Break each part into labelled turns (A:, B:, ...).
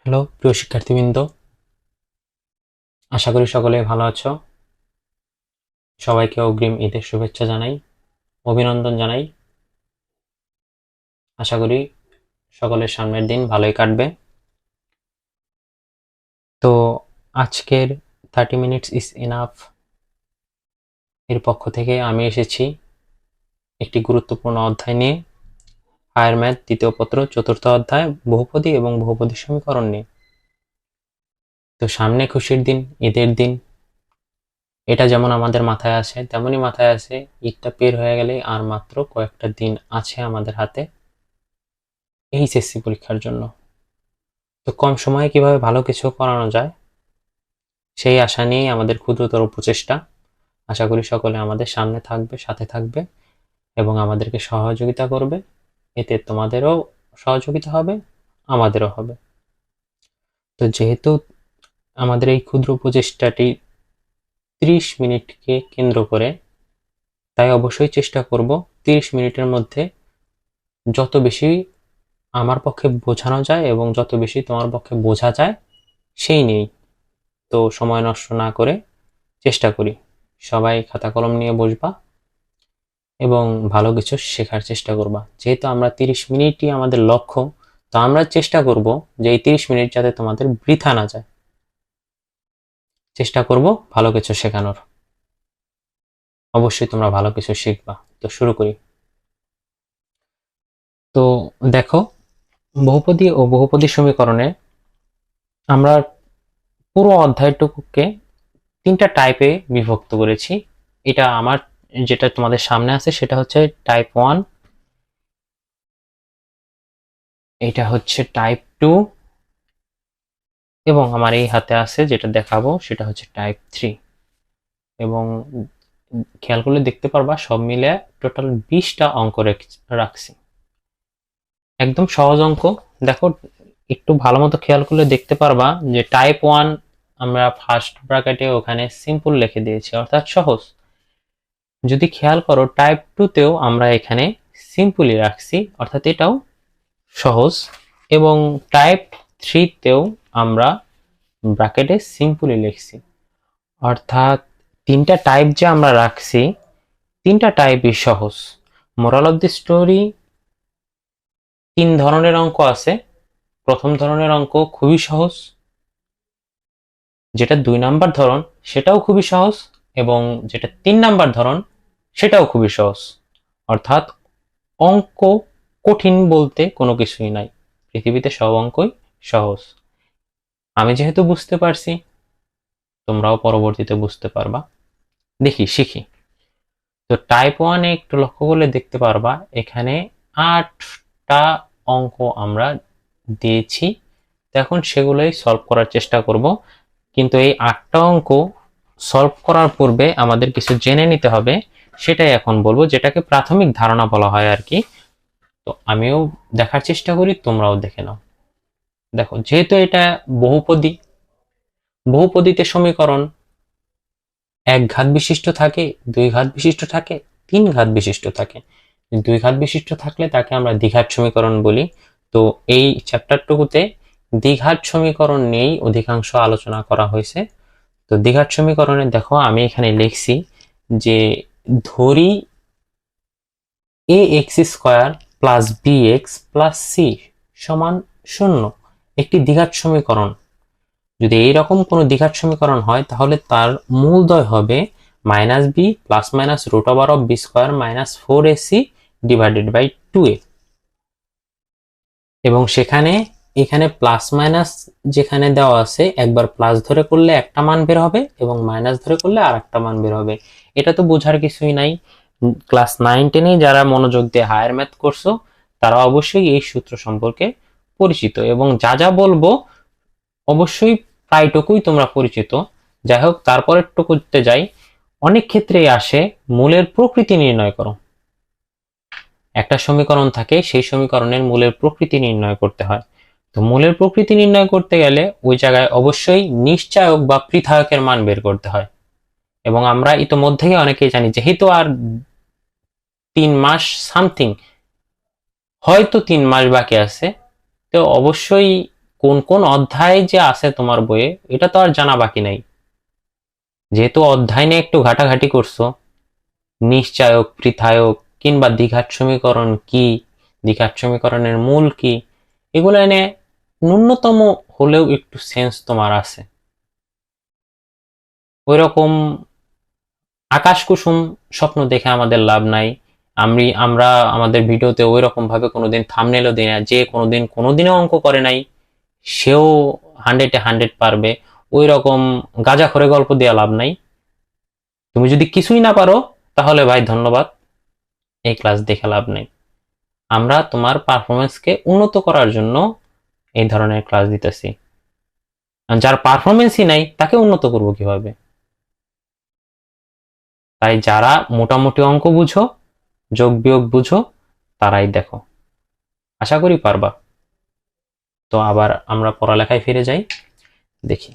A: Hello প্রিয় শিক্ষার্থীবৃন্দ, আশা করি সকলেই ভালো আছো। সবাইকে অগ্রিম ঈদের শুভেচ্ছা জানাই, অভিনন্দন জানাই। আশা করি সকলের সামনের দিন ভালোই কাটবে। তো আজকের 30 মিনিটস ইজ ইনাফ এর পক্ষ থেকে আমি এসেছি একটি গুরুত্বপূর্ণ অধ্যায় নিয়ে, হায়ার ম্যাথ দ্বিতীয় পত্র চতুর্থ অধ্যায় বহুপদী এবং বহুপদী সমীকরণ নিয়ে। তো সামনে খুশির দিন, ঈদের দিন, এটা যেমন আমাদের মাথায় আসে তেমনই মাথায় আসে ঈদটা পের হয়ে গেলেই আর মাত্র কয়েকটা দিন আছে আমাদের হাতে এইচএসসি পরীক্ষার জন্য। তো কম সময়ে কিভাবে ভালো কিছু করানো যায় সেই আশা নিয়েই আমাদের ক্ষুদ্রতর প্রচেষ্টা। আশা করি সকলে আমাদের সামনে থাকবে, সাথে থাকবে এবং আমাদেরকে সহযোগিতা করবে। এতে তোমাদেরও সহযোগিতা হবে, আমাদেরও হবে। তো যেহেতু আমাদের এই ক্ষুদ্র প্রচেষ্টাটি 30 মিনিটকে কেন্দ্র করে, তাই অবশ্যই চেষ্টা করব 30 মিনিটের মধ্যে যত বেশি আমার পক্ষে বোঝানো যায় এবং যত বেশি তোমার পক্ষে বোঝা যায় সেই নিয়েই। তো সময় নষ্ট না করে চেষ্টা করি সবাই খাতা কলম নিয়ে বসবা এবং ভালো কিছু শেখার চেষ্টা করবা। যেহেতু আমরা 30 মিনিটই আমাদের লক্ষ্য, তো আমরা চেষ্টা করব যে এই 30 মিনিট যাতে তোমাদের বৃথা না যায়। চেষ্টা করব ভালো কিছু শেখানোর। অবশ্যই তোমরা ভালো কিছু শিখবা। তো শুরু করি। তো দেখো, বহুপদী ও বহুপদী সমীকরণে আমরা পুরো অধ্যায়টুকুকে 3টা টাইপে বিভক্ত করেছি। এটা আমার যেটা তোমাদের সামনে আছে সেটা হচ্ছে টাইপ 1, এটা হচ্ছে টাইপ 2 এবং আমার এই হাতে আছে যেটা দেখাবো সেটা হচ্ছে টাইপ 3। এবং খেয়াল করলে দেখতে পারবা সব মিলে টোটাল 20টা অঙ্ক রাখছি, একদম সহজ অঙ্ক। দেখো, একটু ভালো মতো খেয়াল করলে দেখতে পারবা যে টাইপ 1 আমরা ফার্স্ট ব্র্যাকেটে ওখানে সিম্পল লিখে দিয়েছি, অর্থাৎ সহজ। যদি খেয়াল করো টাইপ 2তেও আমরা এখানে সিম্পলই রাখছি, অর্থাৎ এটাও সহজ। এবং টাইপ 3তেও আমরা ব্র্যাকেটে সিম্পলই লিখছি, অর্থাৎ 3টা টাইপ যে আমরা রাখছি 3টা টাইপই সহজ। মোরাল অফ দি স্টোরি, 3 ধরনের অঙ্ক আছে। প্রথম ধরনের অঙ্ক খুবই সহজ, যেটা 2 নাম্বার ধরন সেটাও খুবই সহজ, এবং যেটা 3 নাম্বার ধরন সেটাও খুবই সহজ। অর্থাৎ অঙ্ক কঠিন বলতে কোনো কিছুই নাই, পৃথিবীতে সব অঙ্কই সহজ। আমি যেহেতু বুঝতে পারছি, তোমরাও পরবর্তীতে বুঝতে পারবা। দেখি শিখি। তো টাইপ 1-এ একটু লক্ষ্য করলে দেখতে পারবা এখানে 8টা অঙ্ক আমরা দিয়েছি। তো এখন সেগুলোই সলভ করার চেষ্টা করব, কিন্তু এই 8টা অঙ্ক সলভ করার পূর্বে আমাদের কিছু জেনে নিতে হবে। সেটাই এখন বলবো, যেটাকে প্রাথমিক ধারণা বলা হয় আর কি। তো আমিও দেখার চেষ্টা করি, তোমরাও দেখে নাও। দেখো, যেহেতু এটা বহুপদী, বহুপদীতে সমীকরণ 1 ঘাত বিশিষ্ট থাকে, 2 ঘাত বিশিষ্ট থাকে, 3 ঘাত বিশিষ্ট থাকে। 2 ঘাত বিশিষ্ট থাকলে তাকে আমরা দ্বিঘাত সমীকরণ বলি। তো এই চ্যাপ্টারটুকুতে দ্বিঘাত সমীকরণ নিয়েই অধিকাংশ আলোচনা করা হয়েছে। তো দ্বিঘাত সমীকরণে দেখো আমি এখানে লিখছি যে ধরি ax² plus bx plus c সমান 0 একটি দ্বিঘাত সমীকরণ। যদি এইরকম কোনো দ্বিঘাত সমীকরণ হয় তাহলে তার মূলদ্বয় হবে -b plus minus √b² minus 4ac divided by 2a। এবং সেখানে এখানে প্লাস মাইনাস যেখানে দেওয়া আছে, একবার প্লাস ধরে করলে একটা মান বের হবে এবং মাইনাস ধরে করলে আর একটা মান বের হবে। এটা তো বোঝার কিছুই নাই। ক্লাস 9-10 যারা মনোযোগ দিয়ে হায়ার ম্যাথ করছো তারা অবশ্যই এই সূত্র সম্পর্কে পরিচিত, এবং যা যা বলবো অবশ্যই প্রায়টুকুই তোমরা পরিচিত। যাই হোক, তারপরে টুকুতে যাই। অনেক ক্ষেত্রেই আসে মূলের প্রকৃতি নির্ণয় করো। একটা সমীকরণ থাকে, সেই সমীকরণের মূলের প্রকৃতি নির্ণয় করতে হয়। তো মূলের প্রকৃতি নির্ণয় করতে গেলে ওই জায়গায় অবশ্যই নিশ্চায়ক বা পৃথায়কের মান বের করতে হয়। এবং আমরা ইতোমধ্যেই অনেকেই জানি, যেহেতু আর 3 মাস সামথিং, হয়তো 3 মাস বাকি আছে, তো অবশ্যই কোন কোন অধ্যায় যে আছে তোমার বইয়ে এটা তো আর জানা বাকি নাই। যেহেতু অধ্যায় নিয়ে একটু ঘাটাঘাটি করছো, নিশ্চায়ক, পৃথায়ক কিংবা দ্বিঘাত সমীকরণ কি, দ্বিঘাত সমীকরণের মূল কি, এগুলো এনে ন্যূনতম হলেও একটু সেন্স তোমার আছে। ওইরকম আকাশ কুসুম স্বপ্ন দেখে আমাদের লাভ নাই। আমরা আমাদের ভিডিওতে ওই রকম ভাবে কোনোদিন থাম্বনেলও দিই না যে কোনোদিনও অঙ্ক করে নাই সেও 100-এ 100 পারবে। ওই রকম গাঁজাখরে গল্প দেওয়া লাভ নাই। তুমি যদি কিছুই না পারো তাহলে ভাই ধন্যবাদ, এই ক্লাস দেখে লাভ নেই। আমরা তোমার পারফরমেন্সকে উন্নত করার জন্য এই ধরনের ক্লাস দিতেছি। যার পারফরমেন্সই নাই তাকে উন্নত করব কিভাবে? তাই যারা মোটামুটি অঙ্ক বুঝো, যোগ বিয়োগ বুঝো, তারাই দেখো, আশা করি পারবা। তো আবার আমরা পড়ালেখায় ফিরে যাই, দেখি।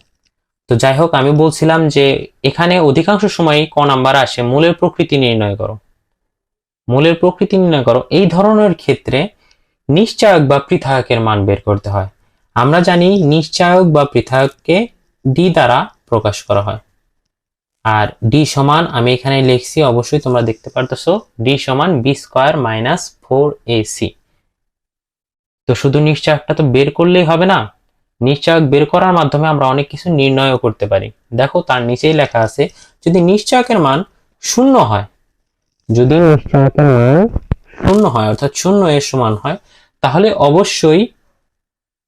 A: তো যাই হোক, আমি বলছিলাম যে এখানে অধিকাংশ সময় ক নাম্বার আসে মূলের প্রকৃতি নির্ণয় করো। মূলের প্রকৃতি নির্ণয় করো এই ধরনের ক্ষেত্রে নিশ্চায়ক বা পৃথায়কের মান বের করতে হয়। আমরা জানি নিশ্চায়ক বা পৃথায়ককে ডি দ্বারা প্রকাশ করা হয়। আর ডি সমান আমি এখানে লিখছি, অবশ্যই তোমরা দেখতে পারতেছো, ডি সমান বি স্কোয়ার মাইনাস 4ac। তো শুধু নিশ্চায়কটা তো বের করলেই হবে না, নিশ্চায়ক বের করার মাধ্যমে আমরা অনেক কিছু নির্ণয় করতে পারি। দেখো তার নিচেই লেখা আছে, যদি নিশ্চায়কের মান শূন্য হয়, যদি নিশ্চায়কের মান শূন্য হয় অর্থাৎ 0 এর সমান হয়, তাহলে অবশ্যই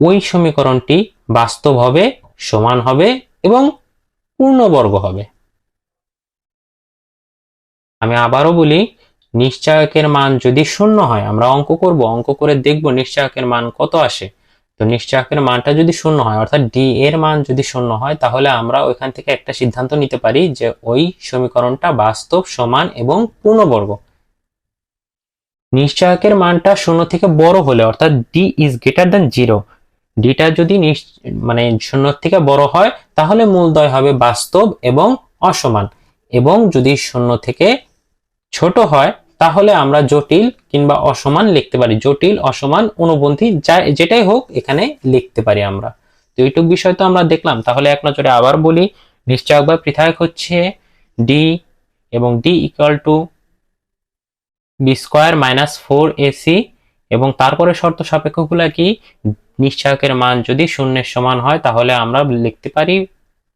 A: ওই সমীকরণটি বাস্তব হবে, সমান হবে এবং পূর্ণবর্গ হবে। আমি আবারও বলি, নিশ্চায়কের মান যদি 0 হয়, আমরা অঙ্ক করব, অঙ্ক করে দেখব নিশ্চায়কের মান কত আসে। তো নিশ্চায়কের মানটা যদি 0 হয় অর্থাৎ ডি এর মান যদি 0 হয়, তাহলে আমরা ওইখান থেকে একটা সিদ্ধান্ত নিতে পারি যে ওই সমীকরণটা বাস্তব, সমান এবং পূর্ণবর্গ। নিশ্চায়কের মানটা 0 থেকে বড় হলে অর্থাৎ ডি ইজ গ্রেটার দ্যান 0, ডিটা যদি মানে 0 থেকে বড় হয় তাহলে মূলদ্বয় হবে বাস্তব এবং অসমান, এবং যদি 0 থেকে ছোট হয় তাহলে আমরা জটিল কিংবা অসমান লিখতে পারি। জটিল, অসমান, অনুবন্ধী যেটাই হোক এখানে লিখতে পারি আমরা। তো এইটুক বিষয় তো আমরা দেখলাম। তাহলে এক নজরে আবার বলি, নিশ্চায়ক বা পৃথায়ক হচ্ছে ডি, এবং D equal to B square minus 4ac, এবং তারপরে শর্ত সাপেক্ষগুলো কি, নিশ্চায়কের মান যদি 0-এর সমান হয় তাহলে আমরা লিখতে পারি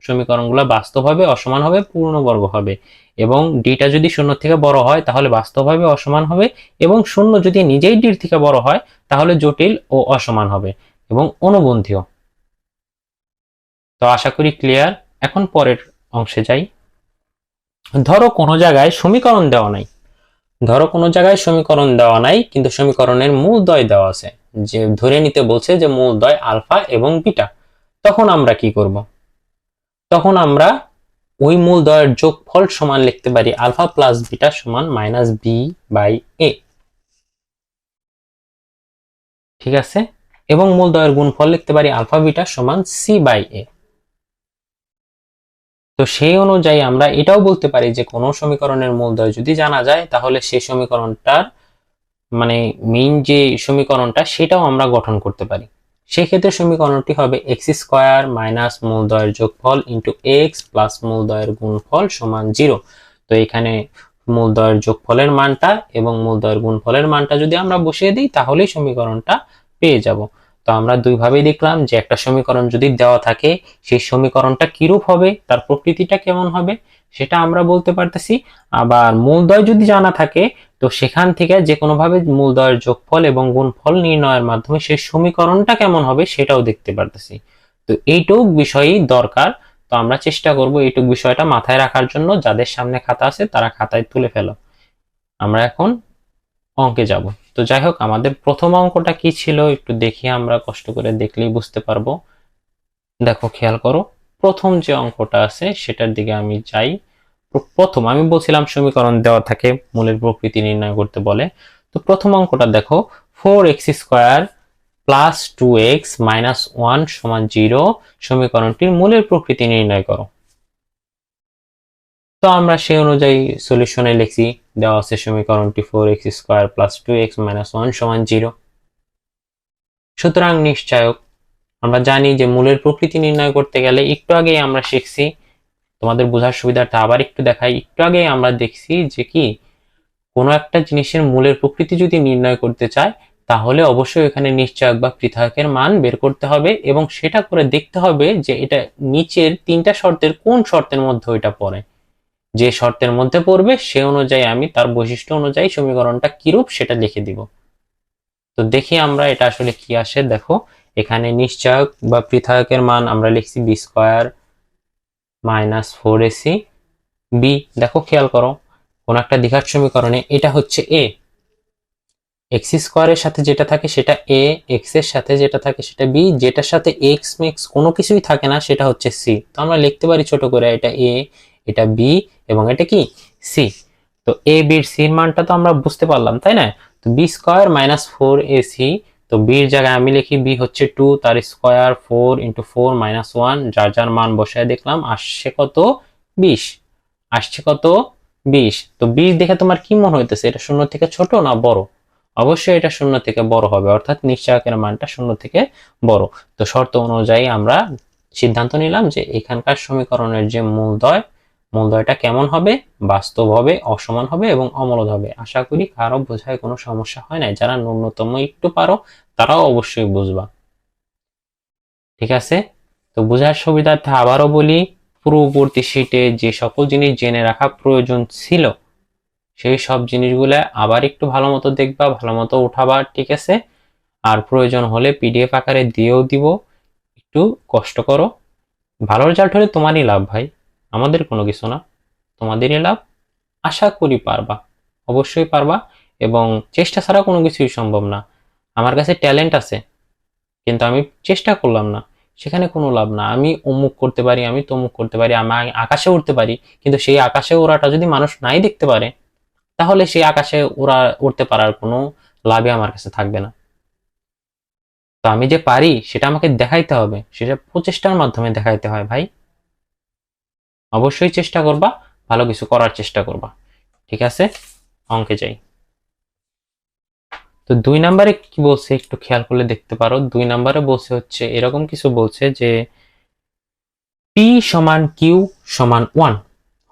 A: সমীকরণগুলো বাস্তব হবে, অসমান হবে, পূর্ণবর্গ হবে, এবং ডিটা যদি 0 থেকে বড় হয় তাহলে বাস্তব হবে, অসমান হবে, এবং 0 যদি নিজেই ডির থেকে বড় হয় তাহলে জটিল ও অসমান হবে এবং অনুবন্ধীয়। তো আশা করি ক্লিয়ার। এখন পরের অংশে যাই। ধরো কোনো জায়গায় সমীকরণ দেওয়া নাই, কিন্তু সমীকরণের মূলদ্বয় দেওয়া আছে, যে ধরে নিতে বলছে যে মূলদ্বয় আলফা এবং বিটা। তখন আমরা কি করব? তখন আমরা ওই মূলদ্বয়ের যোগফল সমান লিখতে পারি আলফা প্লাস বিটা সমান মাইনাস বি বাই এ, ঠিক আছে? এবং মূলদ্বয়ের গুণফল লিখতে পারি আলফা বিটা সমান সি বাই এ। তো সেই অনুযায়ী আমরা এটাও বলতে পারি যে কোনো সমীকরণের মূলদ্বয় যদি জানা যায় তাহলে সেই সমীকরণটার মানে মেইন যে সমীকরণটা সেটাও আমরা গঠন করতে পারি। সেক্ষেত্রে সমীকরণটি হবে এক্স স্কোয়ার মাইনাস মূলদ্বয়ের যোগফল ইন্টু এক্স প্লাস মূলদ্বয়ের গুণফল সমান 0। তো এখানে মূলদ্বয়ের যোগফলের মানটা এবং মূলদ্বয়ের গুণফলের মানটা যদি আমরা বসিয়ে দিই তাহলেই সমীকরণটা পেয়ে যাব। তো আমরা দুইভাবেই দেখলাম যে একটা সমীকরণ যদি দেওয়া থাকে সেই সমীকরণটা কিরূপ হবে, তার প্রকৃতিটা কেমন হবে সেটা আমরা বলতে পারতেছি। আবার মূলদ্বয় যদি জানা থাকে তো সেখান থেকে যে কোনোভাবে মূলদ্বয়ের যোগফল এবং গুণফল নির্ণয়ের মাধ্যমে সেই সমীকরণটা কেমন হবে সেটাও দেখতে পারতেছি। তো এইটুক বিষয়ই দরকার। তো আমরা চেষ্টা করব এইটুক বিষয়টা মাথায় রাখার জন্য। যাদের সামনে খাতা আছে তারা খাতায় তুলে ফেলো। আমরা এখন অঙ্কে যাব। তো যাই হোক, আমাদের প্রথম অঙ্কটা কি ছিল একটু দেখি, আমরা কষ্ট করে দেখলেই বুঝতে পারবো। দেখো খেয়াল করো, প্রথম যে অঙ্কটা আছে সেটার দিকে আমি যাই। প্রথম আমি বলছিলাম সমীকরণ দেওয়া থাকে মূলের প্রকৃতি নির্ণয় করতে বলে। তো প্রথম অঙ্কটা দেখো, 4x square plus 2x minus 1 সমান 0 সমীকরণটির মূলের প্রকৃতি নির্ণয় করো। তো আমরা সেই অনুযায়ী সলিউশনে লিখছি, দেওয়া আছে সমীকরণটি 4x square plus 2x minus 1 সমান 0। সুতরাং নিশ্চায়ক আমরা জানি যে মূলের প্রকৃতি নির্ণয় করতে গেলে একটু আগেই আমরা শিখছি, তোমাদের বোঝার সুবিধাটা আবার একটু দেখাই। একটু আগেই আমরা দেখছি যে কি কোনো একটা জিনিসের মূলের প্রকৃতি যদি নির্ণয় করতে চায় তাহলে অবশ্যই এখানে নিশ্চয়ক বা পৃথকের মান বের করতে হবে এবং সেটা করে দেখতে হবে যে এটা নিচের তিনটা শর্তের কোন শর্তের মধ্যে ওইটা পড়ে। যে শর্তের মধ্যে পড়বে সে অনুযায়ী আমি তার বৈশিষ্ট্য অনুযায়ী সমীকরণটা কিরূপ সেটা লিখে দিব। তো দেখি আমরা এটা আসলে কি আসে। দেখো এখানে নিশ্চয়ক বা পৃথকের মান আমরা লিখছি B square minus 4ac B. দেখো খেয়াল করো কোন একটা দ্বিঘাত সমীকরণে এটা হচ্ছে এ, এক্স স্কোয়ারের সাথে যেটা থাকে সেটা এ, এক্স এর সাথে যেটা থাকে সেটা বি, যেটার সাথে এক্স মেক্স কোনো কিছুই থাকে না সেটা হচ্ছে সি। তো আমরা লিখতে পারি ছোট করে এটা এ, এটা বি এবং এটা কি সি। তো এ বির সির মানটা তো আমরা বুঝতে পারলাম তাই না। তো বি স্কোয়ার মাইনাস 4ac, তো বির জায়গায় আমি লিখি বি হচ্ছে 2, তার স্কোয়ার 4 ইন্টু 4 মাইনাস 1, যার যার মান বসায় দেখলাম আসছে কত 20, আসছে কত 20। তো 20 দেখে তোমার কি মনে হইতেছে, এটা শূন্য থেকে ছোট না বড়? অবশ্যই এটা শূন্য থেকে বড় হবে, অর্থাৎ নিশ্চয়কের মানটা শূন্য থেকে বড়। তো শর্ত অনুযায়ী আমরা সিদ্ধান্ত নিলাম যে এখানকার সমীকরণের যে মূলদ্বয়টা কেমন হবে, বাস্তব হবে, অসমান হবে এবং অমূলদ হবে। আশা করি কারো বোঝায় কোনো সমস্যা হয় নাই, যারা ন্যূনতম একটু পারো তারাও অবশ্যই বুঝবা। ঠিক আছে, তো বোঝার সুবিধার্থে আবারও বলি, পূর্ববর্তী শীটে যে সকল জিনিস জেনে রাখা প্রয়োজন ছিল সেই সব জিনিসগুলো আবার একটু ভালো মতো দেখবা, ভালো মতো উঠাবা। ঠিক আছে, আর প্রয়োজন হলে পিডিএফ আকারে দিয়েও দিব, একটু কষ্ট করো। ভালো রেজাল্ট হলে তোমারই লাভ ভাই, আমাদের কোনো কিছু না, তোমাদেরই লাভ। আশা করি পারবা, অবশ্যই পারবা, এবং চেষ্টা ছাড়া কোনো কিছুই সম্ভব না। আমার কাছে ট্যালেন্ট আছে কিন্তু আমি চেষ্টা করলাম না, সেখানে কোনো লাভ না। আমি অমুক করতে পারি, আমি তমুক করতে পারি, আমি আকাশে উঠতে পারি, কিন্তু সেই আকাশে ওড়াটা যদি মানুষ নাই দেখতে পারে তাহলে সেই আকাশে উড়তে পারার কোনো লাভই আমার কাছে থাকবে না। তো আমি যে পারি সেটা আমাকে দেখাইতে হবে, সেটা প্রচেষ্টার মাধ্যমে দেখাইতে হয় ভাই। অবশ্যই চেষ্টা করবা, ভালো কিছু করার চেষ্টা করবা। ঠিক আছে, অঙ্কে যাই। তো 2 নম্বরে কি বলছে একটু খেয়াল করলে দেখতে পারো। 2 নম্বরে বলছে হচ্ছে এরকম কিছু বলছে যে p সমান q সমান 1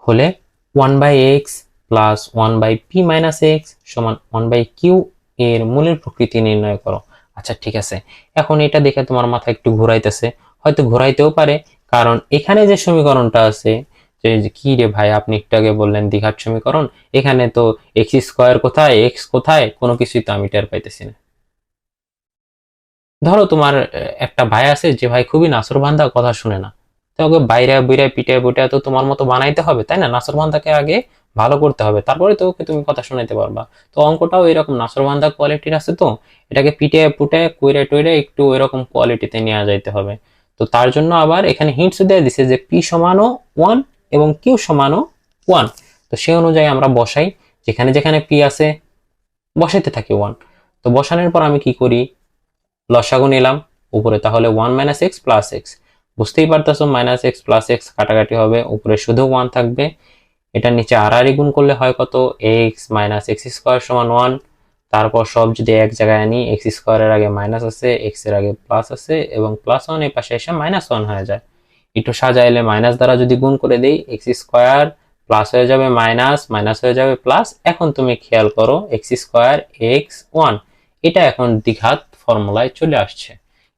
A: হলে 1/x plus 1/p minus x সমান 1/q এর মূলের প্রকৃতি নির্ণয় করো। আচ্ছা ঠিক আছে, এখন এটা দেখে তোমার মাথা একটু ঘোরাইতেছে, হয়তো ঘোরাইতেও পারে, কারণ এখানে যে সমীকরণটা আছে যে কি রে ভাই আপনি একটু আগে বললেন দ্বিঘাত সমীকরণ, এখানে তো এক্স স্কোয়ার কোথায়, এক্স কোথায়, কোনো কিছুই তো আমি টের পাইতেছি না। ধরো তোমার একটা ভাই আছে যে ভাই খুবই নাছোড়বান্দা, কথা শুনে না, তো ওকে বাইরে বুইরা পিটায় বুটায় তো তোমার মতো বানাইতে হবে তাই না। নাছোড়বান্দাকে আগে ভালো করতে হবে, তারপরে তো ওকে তুমি কথা শোনাইতে পারবা। তো অঙ্কটাও এরকম নাছোড়বান্দা কোয়ালিটির আছে, তো এটাকে পিটায় পুটায় কইরা টইরা একটু এরকম কোয়ালিটিতে নিয়ে যাইতে হবে। তো তার জন্য আবার এখানে হিন্টস দিয়ে দিছে যে পি সমানও 1 এবং কিউ সমানও 1। তো সেই অনুযায়ী আমরা বসাই, যেখানে যেখানে পি আছে বসাইতে থাকি 1। তো বসানোর পর আমি কি করি, লসাগু নিলাম উপরে, তাহলে 1 মাইনাস এক্স প্লাস এক্স, বুঝতেই পারতেছো মাইনাস এক্স প্লাস এক্স কাটাকাটি হবে, উপরে শুধু 1 থাকবে। এটা নিচে আর গুণ করলে হয় কত, এক্স মাইনাস এক্স স্কোয়ার সমান 1। তারপর সব যদি এক জায়গায় আনি, এক্স স্কোয়ারের আগে মাইনাস আছে, এক্স এর আগে প্লাস আছে এবং প্লাস 1 এই পাশে এসে মাইনাস 1 হয়ে যায়। একটু সাজাইলে মাইনাস দ্বারা যদি গুণ করে দেই, এক্স স্কোয়ার প্লাস হয়ে যাবে মাইনাস, মাইনাস হয়ে যাবে প্লাস। এখন তুমি খেয়াল করো এক্স স্কোয়ার এক্স 1 এটা এখন দ্বিঘাত ফর্মুলায় চলে আসছে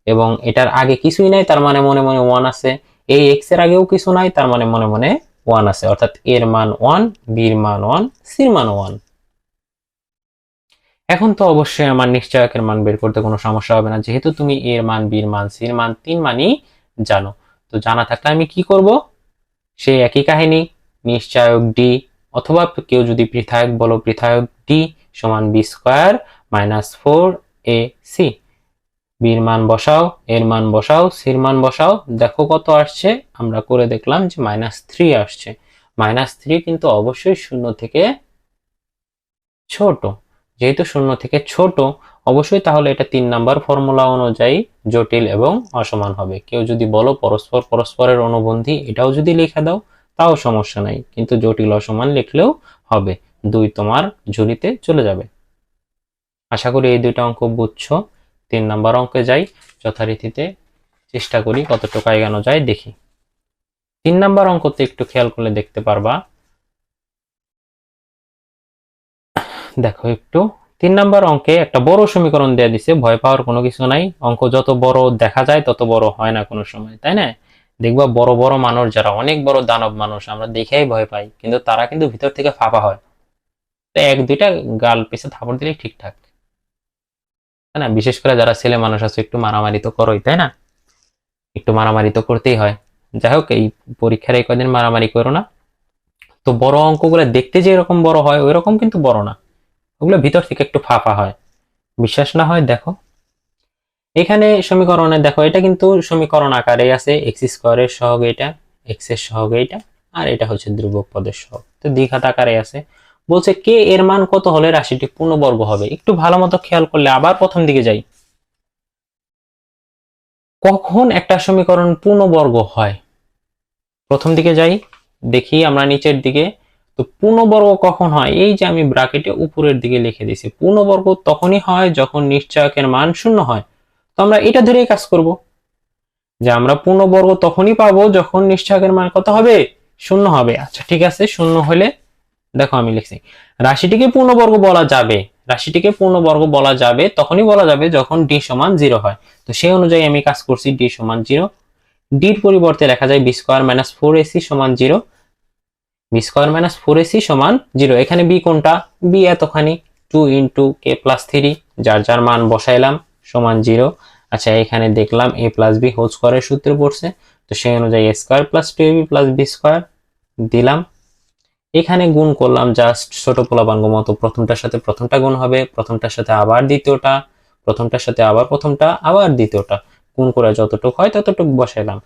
A: এবং এটার আগে কিছুই নাই, তার মানে মনে মনে 1 আছে। এই এক্স এর আগেও কিছু নাই, তার মানে মনে মনে 1 আছে, অর্থাৎ এর মান 1, বির মান 1, সির মান 1। এখন তো অবশ্যই আমার নিশ্চয়কের মান বের করতে কোনো সমস্যা হবে না, যেহেতু তুমি এর মান, বির মান, সির মান 3 মানই জানো। তো জানা থাকলে আমি কি করব, সেই একই কাহিনী, নিশ্চয়ক ডি, অথবা কেউ যদি পৃথায়ক বলো পৃথায়ক ডি সমান বি স্কোয়ার মাইনাস 4ac। বির মান বসাও, এর মান বসাও, সির মান বসাও, দেখো কত আসছে। আমরা করে দেখলাম যে -3 আসছে। -3 কিন্তু অবশ্যই শূন্য থেকে ছোট, যেহেতু শূন্য থেকে ছোট অবশ্যই তাহলে এটা 3 নাম্বার ফর্মুলা অনুযায়ী জটিল এবং অসমান হবে। কেউ যদি বলো পরস্পর পরস্পরের অনুবন্ধী, এটাও যদি লিখে দাও তাও সমস্যা নাই, কিন্তু জটিল অসমান লিখলেও হবে, 2 তোমার ঝুলিতে চলে যাবে। আশা করি এই দুইটা অঙ্ক বুঝছো। 3 নাম্বার অঙ্কে যাই যথারীতিতে। চেষ্টা করি কতটুকু এগোনো যায় দেখি। 3 নাম্বার অঙ্কতে একটু খেয়াল করলে দেখতে পারবা, দেখো একটু 3 নাম্বার অঙ্কে একটা বড় সমীকরণ দেয়া দিছে, ভয় পাওয়ার কোনো কিছু নাই। অঙ্ক যত বড় দেখা যায় তত বড় হয় না কোনো সময়, তাই না? দেখবা বড় বড় মানুষ যারা অনেক বড় দানব মানুষ আমরা দেখেই ভয় পাই, কিন্তু তারা কিন্তু ভিতর থেকে ফাঁপা হয়। তো এক দুইটা গাল পিছে থাপড় দিলেই ঠিকঠাক, তাই না? বিশেষ করে যারা ছেলে মানুষ আছে একটু মারামারি তো করোই, তাই না? একটু মারামারি তো করতেই হয়। যাই হোক, এই পরীক্ষার এই কদিন মারামারি করো না। তো বড় অঙ্কগুলো দেখতে যে এরকম বড় হয় ওই রকম কিন্তু বড় না, ওগুলো ভিতর থেকে একটু ফাঁপা হয়। বিশ্বাস না হয় দেখো, এখানে সমীকরণে দেখো এটা কিন্তু সমীকরণ আকারে আছে, এক্স স্কোয়ারের সহগ এটা, এক্স এর সহগ এটা, আর এটা হচ্ছে ধ্রুবক পদের সহগ, তো দ্বিঘাত আকারে আছে। বলছে কে এর মান কত হলে রাশিটি পূর্ণবর্গ হবে। একটু ভালো মতো খেয়াল করলে আবার প্রথম দিকে যাই, কখন একটা সমীকরণ পূর্ণবর্গ হয়? প্রথম দিকে যাই, দেখি আমরা নিচের দিকে। তো পূর্ণবর্গ কখন হয়? এই যে আমি ব্র্যাকেটে উপরের দিকে লিখে দিছি, পূর্ণবর্গ তখনই হয় যখন নিশ্চয়কের মান শূন্য হয়। তো আমরা এটা ধরেই কাজ করব যে আমরা পূর্ণবর্গ তখনই পাবো যখন নিশ্চয়কের মান কত হবে? শূন্য হবে। আচ্ছা ঠিক আছে, শূন্য হলে দেখো আমি লিখছি রাশিটিকে পূর্ণবর্গ বলা যাবে, রাশিটিকে পূর্ণবর্গ বলা যাবে তখনই বলা যাবে যখন ডি সমান 0 হয়। তো সেই অনুযায়ী আমি কাজ করছি, ডি সমান 0। ডির পরিবর্তে লেখা যায় বি স্কোয়ার মাইনাস 4ac সমান 0। বি স্কোয়ার মাইনাস 4ac সমান 0। এখানে বি কোনটা? বি এতখানি, 2 ইন্টু কে প্লাস 3, যার যার মান বসাইলাম, সমান 0। আচ্ছা এখানে দেখলাম a প্লাস বি হোল স্কোয়ারের সূত্র পড়ছে, তো সেই অনুযায়ী a square plus 2ab plus B square দিলাম। এখানে গুণ করলাম জাস্ট ছোট পোলাপাঙ্গ মতো, প্রথমটার সাথে প্রথমটা গুণ হবে, প্রথমটার সাথে আবার দ্বিতীয়টা, প্রথমটার সাথে আবার প্রথমটা, আবার দ্বিতীয়টা, গুণ করে যতটুকু হয় ততটুকু বসাইলাম।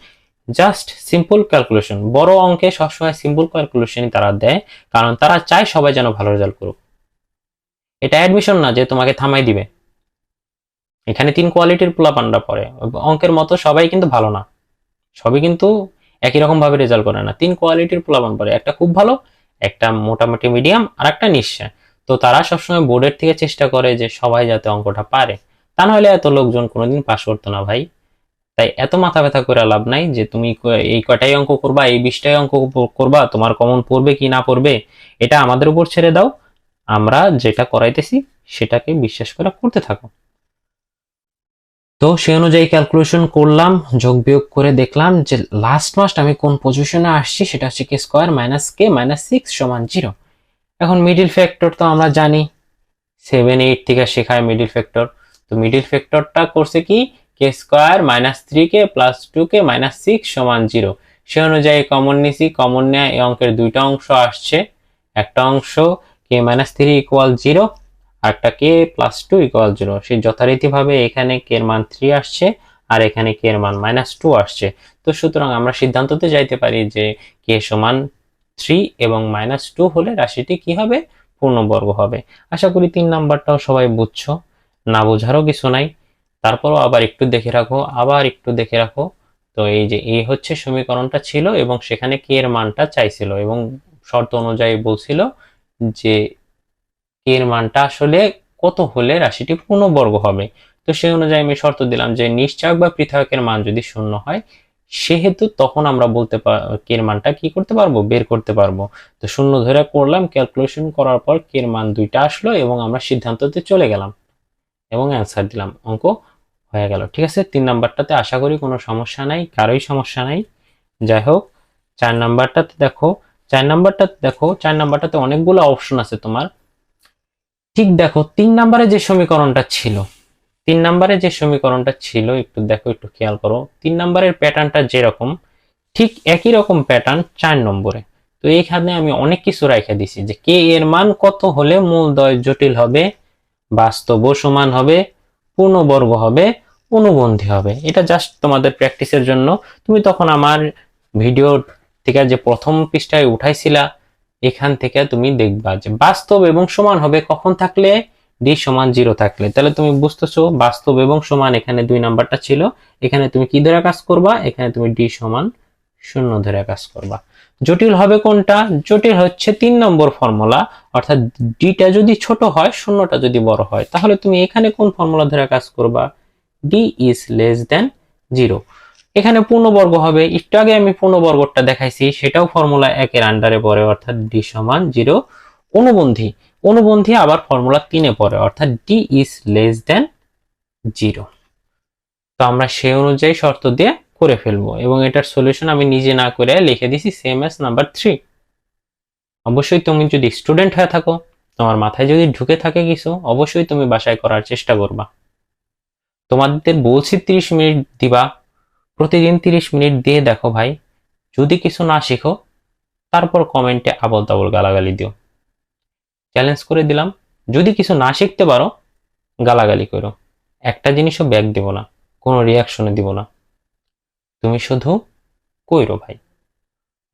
A: Just simple calculation. বড় অঙ্কে সবসময় সিম্পল ক্যালকুলেশনই তারা দেয়, কারণ তারা চায় সবাই যেন ভালো রেজাল্ট করুক। এটা অ্যাডমিশন না যে তোমাকে থামাই দিবে। এখানে 3 কোয়ালিটির পোলাপানরা পড়ে, অঙ্কের মতো সবাই কিন্তু ভালো না, সবই কিন্তু একই রকম ভাবে রেজাল্ট করে না। 3 কোয়ালিটির পোলাপান পড়ে, একটা খুব ভালো, একটা মোটামুটি মিডিয়াম, আর একটা নিঃস্ব। তো তারা সবসময় বোর্ডের থেকে চেষ্টা করে যে সবাই যাতে অঙ্কটা পারে, তা নাহলে এত লোকজন কোনোদিন পাশ করতো না ভাই। তাই এত মাথা ব্যথা করে লাভ নাই যে তুমি এই কয়টাই অঙ্ক করবা, এই 20টাই অঙ্ক করবা, তোমার কমন পড়বে কি না পড়বে এটা আমাদের উপর ছেড়ে দাও, আমরা যেটা করাইতেছি সেটাকে বিশ্বাস করে করতে থাকো। তো সেই অনুযায়ী ক্যালকুলেশন করলাম, যোগ বিয়োগ করে দেখলাম যে লাস্ট মাস্ট আমি কোন পজিশনে আসছি, সেটা হচ্ছে কে স্কোয়ার মাইনাস কে মাইনাস 6 সমান 0। এখন মিডিল ফ্যাক্টর তো আমরা জানি, 7-8 থেকে শেখায় মিডিল ফ্যাক্টর। তো মিডিল ফ্যাক্টরটা করছে কি, k square minus 3k plus 2k minus 6 সমান 0। সে অনুযায়ী কমন নিছি, কমন নেয় এই অঙ্কের দুইটা অংশ আসছে, একটা অংশ কে মাইনাস 3 ইকুয়াল 0, আর একটা কে প্লাস 2 ইকুয়াল 0। সেই যথারীতিভাবে এখানে কে এর মান 3 আসছে, আর এখানে কে এর মান মাইনাস 2 আসছে। তো সুতরাং আমরা সিদ্ধান্ততে যাইতে পারি যে কে সমান 3 এবং মাইনাস 2 হলে রাশিটি কি হবে? পূর্ণবর্গ হবে। আশা করি 3 নাম্বারটাও সবাই বুঝছো, না বোঝারও কিছু নাই। তারপরও আবার একটু দেখে রাখো, আবার একটু দেখে রাখো। তো এই যে এই হচ্ছে সমীকরণটা ছিল, এবং সেখানে কে এর মানটা চাইছিল এবং শর্ত অনুযায়ী বলছিল যে কে এর মানটা আসলে কত হলে রাশিটি পূর্ণবর্গ হবে। তো সেই অনুযায়ী আমি শর্ত দিলাম যে নিশ্চয়ক বা পৃথকের মান যদি শূন্য হয়, সেহেতু তখন আমরা বলতে কে এর মানটা কি করতে পারবো? বের করতে পারবো। তো শূন্য ধরে করলাম, ক্যালকুলেশন করার পর কে এর মান 2টা আসলো এবং আমরা সিদ্ধান্ততে চলে গেলাম এবং অ্যান্সার দিলাম, অঙ্ক হয়ে গেল। ঠিক আছে, 3 নাম্বারটাতে আশা করি কোনো সমস্যা নাই, কারোই সমস্যা নাই। যাই হোক, 4 নাম্বারটাতে দেখো, 4 নাম্বারটাতে অনেকগুলো অপশন আছে তোমার। ঠিক দেখো 3 নাম্বারে যে সমীকরণটা ছিল, 3 নাম্বারে যে সমীকরণটা ছিল একটু দেখো, একটু খেয়াল করো। 3 নাম্বারের প্যাটার্নটা যেরকম, ঠিক একই রকম প্যাটার্ন 4 নম্বরে। তো এইখানে আমি অনেক কিছু রাইখা দিছি যে কে এর মান কত হলে মূলদ্বয় জটিল হবে, বাস্তব সমান হবে, পূর্ণবর্গ হবে, অনুবন্ধী হবে। এটা জাস্ট তোমাদের প্র্যাকটিসের জন্য। তুমি তখন আমার ভিডিও থেকে যে প্রথম পৃষ্ঠায় উঠাইছিলা, এখান থেকে তুমি দেখবা যে বাস্তব এবং সমান হবে কখন থাকলে, ডি সমান 0 থাকলে। তাহলে তুমি বুঝতেছো বাস্তব এবং সমান এখানে 2 নাম্বারটা ছিল, এখানে তুমি কি ধরে কাজ করবা? এখানে তুমি ডি সমান 0 ধরে কাজ করবা। জটিল হবে কোনটা? জটিল হচ্ছে 3 নম্বর ফর্মুলা, অর্থাৎ ডিটা যদি ছোট হয়, শূন্যটা যদি বড় হয়, তাহলে তুমি এখানে কোন ফর্মুলা ধরে কাজ করবা? D is less than 0। এখানে পূর্ণবর্গ হবে, একটু আগে আমি পূর্ণবর্গটা দেখাইছি, সেটাও ফর্মুলা 1 এর আন্ডারে পড়ে, অর্থাৎ ডি সমান 0। অনুবন্ধী, অনুবন্ধী আবার ফর্মুলা 3 এ পড়ে, অর্থাৎ ডি ইজ লেস দেন 0। তো আমরা সেই অনুযায়ী শর্ত দিয়ে করে ফেলবো, এবং এটার সলিউশন আমি নিজে না করে লিখে দিছি সেম এস নাম্বার 3। অবশ্যই তুমি যদি স্টুডেন্ট হয়ে থাকো, তোমার মাথায় যদি ঢুকে থাকে কিছু, অবশ্যই তুমি বাসায় করার চেষ্টা করবা। তোমাদের বলছি 30 মিনিট দিবা, প্রতিদিন 30 মিনিট দিয়ে দেখো ভাই, যদি কিছু না শিখো তারপর কমেন্টে আবল তাবল গালাগালি দিও। চ্যালেঞ্জ করে দিলাম, যদি কিছু না শিখতে পারো গালাগালি করো, একটা জিনিসও ব্যাক দিব না, কোনো রিয়াকশনে দিব না। তুমি শুধু কইরো ভাই,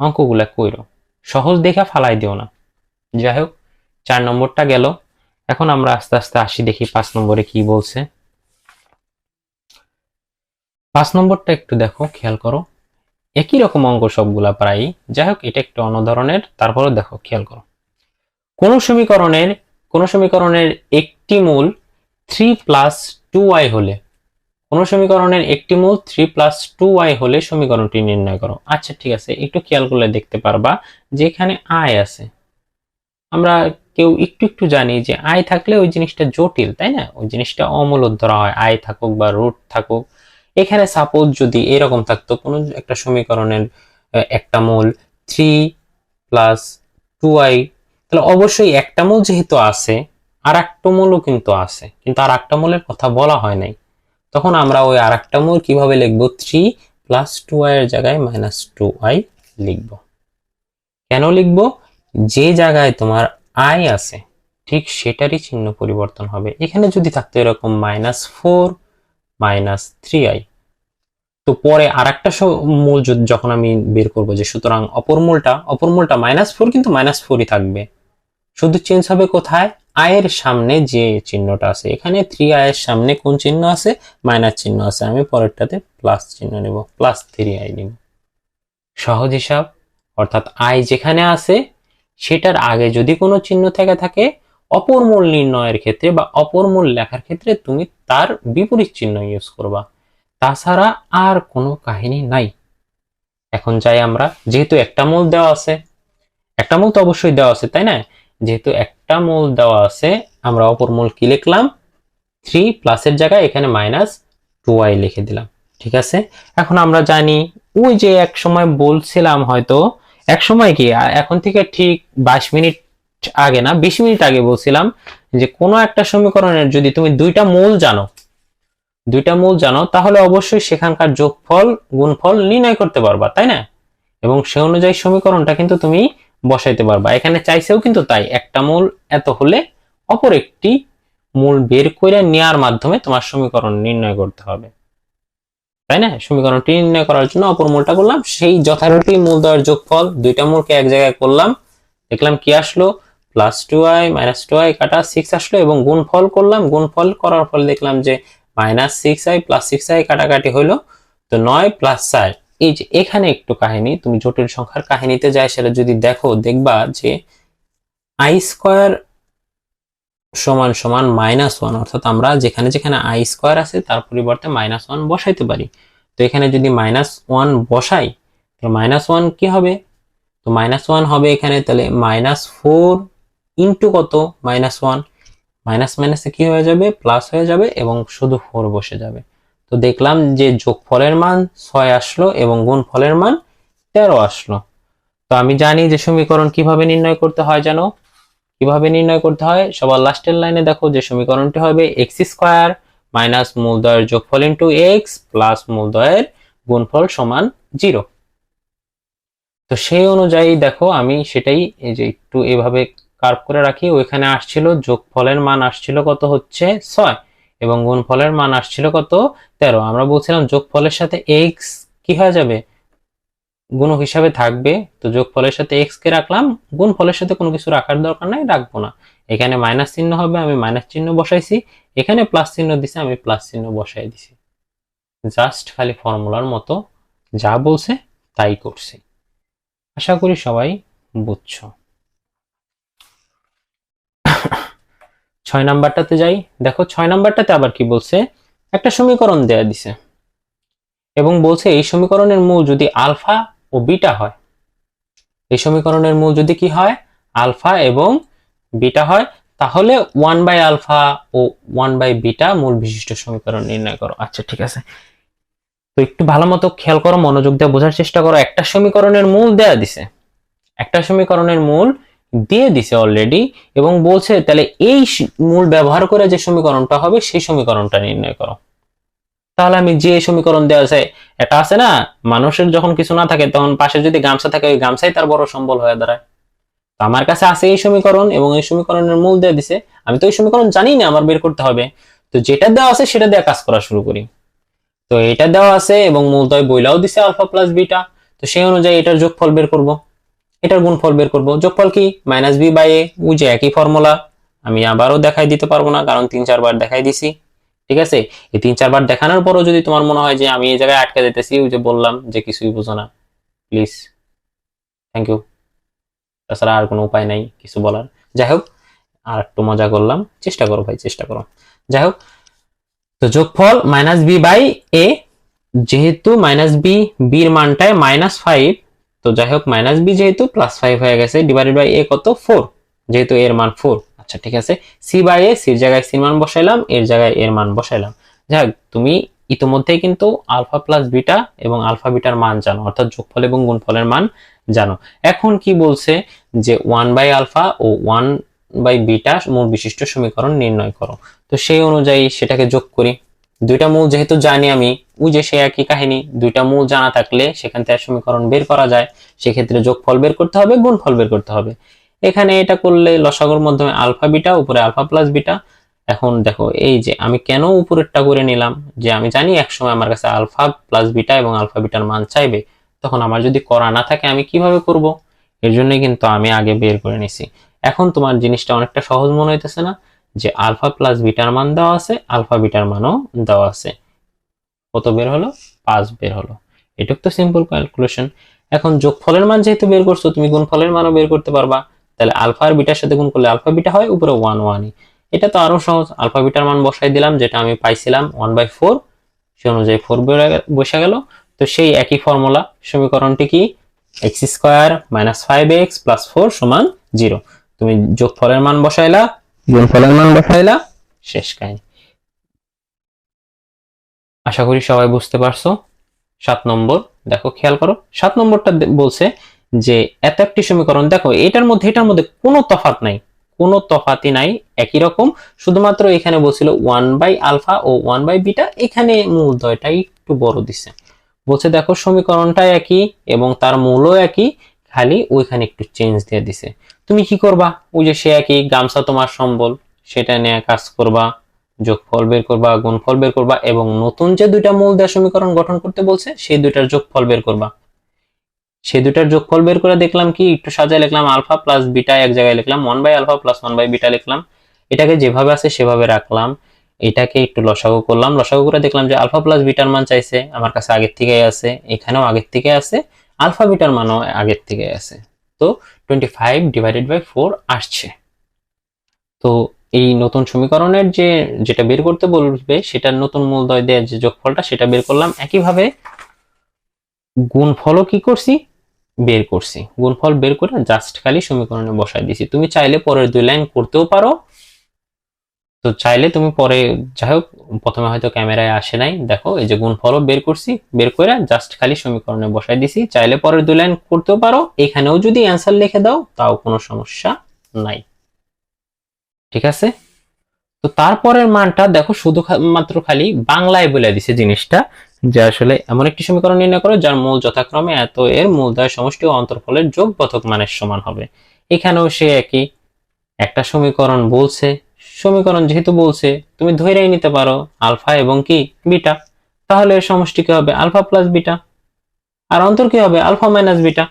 A: অঙ্কগুলা কইরো, সহজ দেখা ফালাই দিও না। যাই হোক, 4 নম্বরটা গেল। এখন আমরা আস্তে আস্তে আসি, দেখি 5 নম্বরে কি বলছে। 5 নম্বরটা একটু দেখো, খেয়াল করো। একই রকম অঙ্ক সবগুলা প্রায়, যাই হোক এটা একটু অন্য ধরনের, তারপরে দেখো খেয়াল করো। কোন সমীকরণের একটি মূল 3 প্লাস 2y হলে, কোন সমীকরণের একটি মূল 3 প্লাস 2y হলে সমীকরণটি নির্ণয় করো। আচ্ছা ঠিক আছে, একটু খেয়াল করলে দেখতে পারবা যে এখানে i আছে। আমরা কেউ একটু একটু জানি যে i থাকলে ওই জিনিসটা জটিল, তাই না? ওই জিনিসটা অমূলক ধরা হয়, i থাকুক বা রুট থাকুক। এখানে সাপোজ যদি এরকম থাকতো কোনো একটা সমীকরণের একটা মূল 3 প্লাস 2y, তাহলে অবশ্যই একটা মূল যেহেতু আছে, আর একটা মূলও কিন্তু আছে, কিন্তু আর একটা মূলের কথা বলা হয় নাই। তখন আমরা ওই আর একটা মূল কিভাবে লিখবো? 3 প্লাস 2y এর জায়গায় মাইনাস 2y লিখবো। কেন লিখবো? যে জায়গায় তোমার i আছে ঠিক সেটারই চিহ্ন পরিবর্তন হবে। এখানে যদি থাকতো এরকম -4 -3i, তো পরে আর একটা মূল যখন আমি বের করবো, যে সুতরাং অপর মূলটা -4, কিন্তু -4ই থাকবে, শুধু চেঞ্জ হবে কোথায়? i এর সামনে যে চিহ্নটা আছে। এখানে 3i এর সামনে কোন চিহ্ন আছে? মাইনাস চিহ্ন আছে, আমি পরেরটাতে প্লাস চিহ্ন নেব, প্লাস 3i নেব। সহজ হিসাব। অর্থাৎ i যেখানে আছে সেটার আগে যদি কোনো চিহ্ন থেকে থাকে, অপর মূল নির্ণয়ের ক্ষেত্রে বা অপর মূল লেখার ক্ষেত্রে তুমি তার বিপরীত চিহ্ন ইউজ করবা, তাছাড়া আর কোনো কাহিনী নাই। এখন যাই আমরা, যেহেতু একটা মূল দেওয়া আছে, একটা মূল তো অবশ্যই দেওয়া আছে, তাই না? যেহেতু একটা মূল দেওয়া আছে, আমরা অপর মূল কি লিখলাম? 3 প্লাসের জায়গায় এখানে -2y লিখে দিলাম। ঠিক আছে, এখন আমরা জানি, ওই যে এক সময় বলছিলাম, হয়তো এক সময় কি, এখন থেকে ঠিক 22 মিনিট আগে না, 20 মিনিট আগে বলছিলাম যে কোনো একটা সমীকরণের যদি তুমি দুইটা মূল জানো তাহলে অবশ্যই সেখানকার যোগফল গুণফল নির্ণয় করতে পারবা, তাই না? এবং সে অনুযায়ী সমীকরণটা কিন্তু তুমি বসাইতে পারবা। এখানে চাইছেও কিন্তু তাই, একটা মূল এত হলে অপর একটি মূল বের করে নেওয়ার মাধ্যমে তোমার সমীকরণ নির্ণয় করতে হবে, তাই না? সমীকরণটি নির্ণয় করার জন্য অপর মূলটা করলাম, সেই যথারীতি মূল দ্বয়ের যোগফল, দুইটা মূলকে এক জায়গায় করলাম, দেখলাম কি আসলো? +2i -2i কাটা 6 আসলো, এবং গুণফল করলাম, গুণফল করার ফলে দেখলাম যে -6i +6i কাটাকাটি হইলো, তো 9 + 4। এই যে এখানে একটু কাহিনী, তুমি জটিল সংখ্যার কাহিনীতে যাই সেটা যদি দেখো, দেখবা যে i² সমান সমান -1, অর্থাৎ আমরা যেখানে যেখানে i² আছে তার পরিবর্তে -1 বসাইতে পারি। তো এখানে যদি -1 বসাই, তাহলে -1 কি হবে? তো -1 হবে এখানে, তাহলে -4 ইন্টু কত? -1, মাইনাস মাইনাসে কি হয়ে যাবে? প্লাস হয়ে যাবে, এবং শুধু 4 বসে যাবে। তো দেখলাম যে যোগফলের মান 6 আসলো এবং গুণফলের মান 13 আসলো। তো আমি জানি যে সমীকরণ কিভাবে নির্ণয় করতে হয়, জানো কিভাবে নির্ণয় করতে হয়? সবার লাস্টের লাইনে দেখো যে সমীকরণটি হবে x² মাইনাস মূলদ্বয়ের যোগফল ইন্টু x প্লাস মূলদ্বয়ের গুণফল সমান 0। তো সেই অনুযায়ী দেখো, আমি সেটাই এই যে একটু এভাবে কার্ভ করে রাখি। ওইখানে আসছিল যোগফলের মান আসছিল কত? হচ্ছে 6, এবং গুণফলের মান আসছিল কত? 13। আমরা বলছিলাম যোগফলের সাথে x কি হয়ে যাবে? গুণক হিসাবে থাকবে, তো যোগফলের সাথে x কে রাখলাম, গুণফলের সাথে কোনো কিছু রাখার দরকার নাই, রাখবো না। এখানে মাইনাস চিহ্ন হবে, আমি মাইনাস চিহ্ন বসাইছি, এখানে প্লাস চিহ্ন দিছে, আমি প্লাস চিহ্ন বসাই দিছি। জাস্ট খালি ফর্মুলার মতো যা বলছে তাই করছি। আশা করি সবাই বুঝছো। 6 নাম্বারটাতে যাই, দেখো 6 নাম্বারটাতে আবার কি বলছে? একটা সমীকরণ দেয়া দিছে, এবং বলছে এই সমীকরণের মূল যদি আলফা ও বিটা হয়, এই সমীকরণের মূল যদি কি হয়, আলফা এবং বিটা হয়, তাহলে 1/আলফা ও 1/বিটা মূল বিশিষ্ট সমীকরণ নির্ণয় করো। আচ্ছা ঠিক আছে, তো একটু ভালো মতো খেয়াল করো, মনোযোগ দিয়ে বোঝার চেষ্টা করো। একটা সমীকরণের মূল দেয়া দিছে, একটা সমীকরণের মূল দিয়ে দিছে অলরেডি, এবং বলছে তাহলে এই মূল ব্যবহার করে যে সমীকরণটা হবে সেই সমীকরণটা নির্ণয় করো। তাহলে আমি যে সমীকরণ দেওয়া আছে, এটা আছে না, মানুষের যখন কিছু না থাকে তখন পাশে যদি গামছা থাকে ওই গামছাই তার বড় সম্বল হয়ে দাঁড়ায়। তো আমার কাছে আছে এই সমীকরণ এবং এই সমীকরণের মূল দিয়ে দিছে, আমি তো এই সমীকরণ জানি না, আমার বের করতে হবে। তো যেটা দেওয়া আছে সেটা দিয়ে কাজ করা শুরু করি। তো এটা দেওয়া আছে এবং মূলদয় বইলাও দিছে আলফা প্লাস বিটা, তো সেই অনুযায়ী এটার যোগফল বের করব, এটার গুণফল বের করব। যোগফল কি, -b/a, ওই যে একই ফর্মুলা, আমি আবারও দেখাই দিতে পারবো না কারণ 3-4 বার দেখাই দিছি। ঠিক আছে, এই 3-4 বার দেখানোর পরও যদি তোমার মনে হয় যে আমি এই জায়গায় আটকে যেতেছি, ওই যে বললাম যে কিছুই বুঝো না, প্লিজ, থ্যাংক ইউ, তাছাড়া আর কোনো উপায় নাই কিছু বলার। যাই হোক, আর একটু মজা করলাম, চেষ্টা করো ভাই, চেষ্টা করো। যাই হোক, তো যোগফল -b/a, যেহেতু বির মানটায় -5, তো যাই হোক -b যেহেতু +5 হয়ে গেছে, ডিভাইডেড বাই a কত, 4, যেহেতু এর মান 4। আচ্ছা ঠিক আছে, c/a, সির জায়গায় সির মান বসাইলাম, এর জায়গায় এর মান বসাইলাম। যাই হোক, তুমি ইতোমধ্যেই কিন্তু আলফা প্লাস বিটা এবং আলফা বিটার মান জানো, অর্থাৎ যোগফল এবং গুণফলের মান জানো। এখন কি বলছে যে 1/আলফা ও 1/বিটা মূল বিশিষ্ট সমীকরণ নির্ণয় করো। তো সেই অনুযায়ী সেটাকে যোগ করি। দুইটা মূল যেহেতু জানি আমি, ওই যে সে একই কাহিনী, দুইটা মূল জানা থাকলে সেখান থেকে সমীকরণ বের করা যায়। সেক্ষেত্রে যোগফল বের করতে হবে, গুণফল বের করতে হবে। এখানে এটা করলে লসাগুর মাধ্যমে আলফা বিটা, উপরে আলফা প্লাস বিটা। এখন দেখো, এই যে আমি কেন উপরেরটা করে নিলাম, যে আমি জানি একসময় আমার কাছে আলফা প্লাস বিটা এবং আলফা বিটার মান চাইবে, তখন আমার যদি করা না থাকে আমি কিভাবে করব, এর জন্য কিন্তু আমি আগে বের করে নিছি। এখন তোমার জিনিসটা অনেকটা সহজ মনে হইতেছে না, যে আলফা প্লাস বিটার মান দেওয়া আছে, আলফা বিটার মানও দেওয়া আছে, কত বের হলো, 5 বের হলো। এটুক তো সিম্পল ক্যালকুলেশন। এখন যোগফলের মান যেহেতু বের করছো, তুমি গুণফলের মানও বের করতে পারবা। তাহলে আলফা আর বিটার সাথে গুণ করলে আলফা বিটা হয়, উপরে 1 এটা তো আরো সহজ। আলফা বিটার মান বসাই দিলাম, যেটা আমি পাইছিলাম 1/4, সে অনুযায়ী 4 বসে গেল। তো সেই একই ফর্মুলা, সমীকরণটি কি, x² - 5x + 4 = 0। তুমি যোগফলের মান বসাইলা, গুণফলের মান বসাইলা, শেষ কাহিনী। আশা করি সবাই বুঝতে পারছো। 7 নম্বর দেখো, খেয়াল করো, 7 নম্বরটা বলছে যে এত একটি সমীকরণ, দেখো এটার মধ্যে এটার মধ্যে কোনো তফাৎ নাই, কোনো তফাতই নাই, একই রকম। শুধুমাত্র এখানে বলছিল 1/আলফা ও 1/বিটা, এখানে মূলদয়টা একটু বড় দিছে। বলছে দেখো সমীকরণটা একই এবং তার মূলও একই, খালি ওইখানে একটু চেঞ্জ দিয়ে দিছে। তুমি কি করবা, ওই যে সে একই গামছা তোমার সম্বল, সেটা নিয়ে কাজ করবা, যোগফল বের করবা, গুণফল বের করবা, এবং নতুন যে দুইটা মূল দেওয়া সমীকরণ গঠন করতে বলছে সেই দুইটার যোগফল বের করবা। সেই দুইটার যোগফল বের করে দেখলাম কি, একটু সাজায় লিখলাম আলফা প্লাস বিটা, এক জায়গায় লিখলাম 1/আলফা + 1/বিটা লিখলাম, এটাকে যেভাবে আছে সেভাবে রাখলাম। এটাকে একটু লসাগু করলাম, লসাগু করে দেখলাম যে আলফা প্লাস বিটার মান চাইছে, আমার কাছে আগের থেকেই আছে, এখানেও আগের থেকে আছে, আলফা বিটার মানও আগের থেকে আছে। তো 25/4 আসছে। তো এই নতুন সমীকরণের যেটা বের করতে বলবে, সেটার নতুন মূলদয় দেওয়ার যে যোগফলটা, সেটা বের করলাম। একইভাবে গুণফলও কি করছি, বের করছি। গুণফল বের করে জাস্ট খালি সমীকরণে বসাই দিছি। তুমি চাইলে পরের 2 লাইন করতেও পারো, তো চাইলে তুমি পরে, যাই হোক, প্রথমে হয়তো ক্যামেরায় আসে নাই, দেখো এই যে গুণফলও বের করছি, বের করে জাস্ট খালি সমীকরণে বসাই দিছি। চাইলে পরের 2 লাইন করতেও পারো, এখানেও যদি অ্যান্সার লিখে দাও তাও কোনো সমস্যা নাই। ঠিক আছে, তো তারপরের মানটা দেখো, শুধু মাত্র খালি বাংলায় বলে দিছে জিনিসটা, যে আসলে এমন একটি সমীকরণ নির্ণয় করো যার মূল যথাক্রমে এত, এর মূলদ্বয় সমষ্টি ও অন্তরফলের যোগবোধক মানের সমান হবে। এখানেও সে একই, একটা সমীকরণ বলছে, সমীকরণ যেহেতু বলছে তুমি ধরেই নিতে পারো আলফা এবং কি বিটা, তাহলে এর সমষ্টি কি হবে, আলফা প্লাস বিটা, আর অন্তর কি হবে, আলফা মাইনাস বিটা।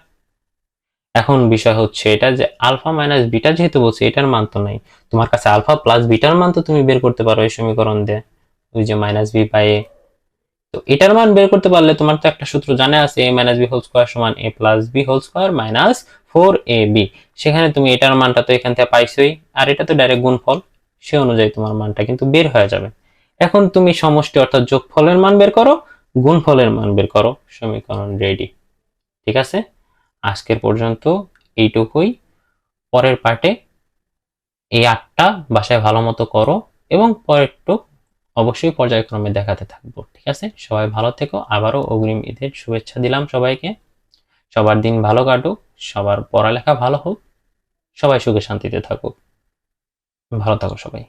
A: এখন বিষয় হচ্ছে এটা যে আলফা মাইনাস বিটা যেহেতু বলছে, এটার মান তো নাই, তোমার কাছে আলফা প্লাস বিটার মান তো তুমি বের করতে পারো এই সমীকরণ দিয়ে, ওই যে -b/a। তো এটার মান বের করতে পারলে তোমার তো একটা সূত্র জানা আছে, a - b² = a + b² - 4ab। সেখানে তুমি এটার মানটা তো এখান থেকে পাইছোই, আর এটা তো ডাইরেক্ট গুণফল, সে অনুযায়ী তোমার মানটা কিন্তু বের হয়ে যাবে। এখন তুমি সমষ্টি অর্থাৎ যোগফলের মান বের করো, গুণফলের মান বের করো, সমীকরণ রেডি। ঠিক আছে, আজকের পর্যন্ত এইটুকুই। পরের পার্টে এই 8টা বাসায় ভালো মতো করো এবং পরেরটু অবশ্যই পর্যায়ক্রমে দেখাতে থাকবো। ঠিক আছে, সবাই ভালো থেকো। আবারও অগ্রিম ঈদের শুভেচ্ছা দিলাম সবাইকে। সবার দিন ভালো কাটুক, সবার পড়ালেখা ভালো হোক, সবাই সুখে শান্তিতে থাকুক। ভালো থাকো সবাই।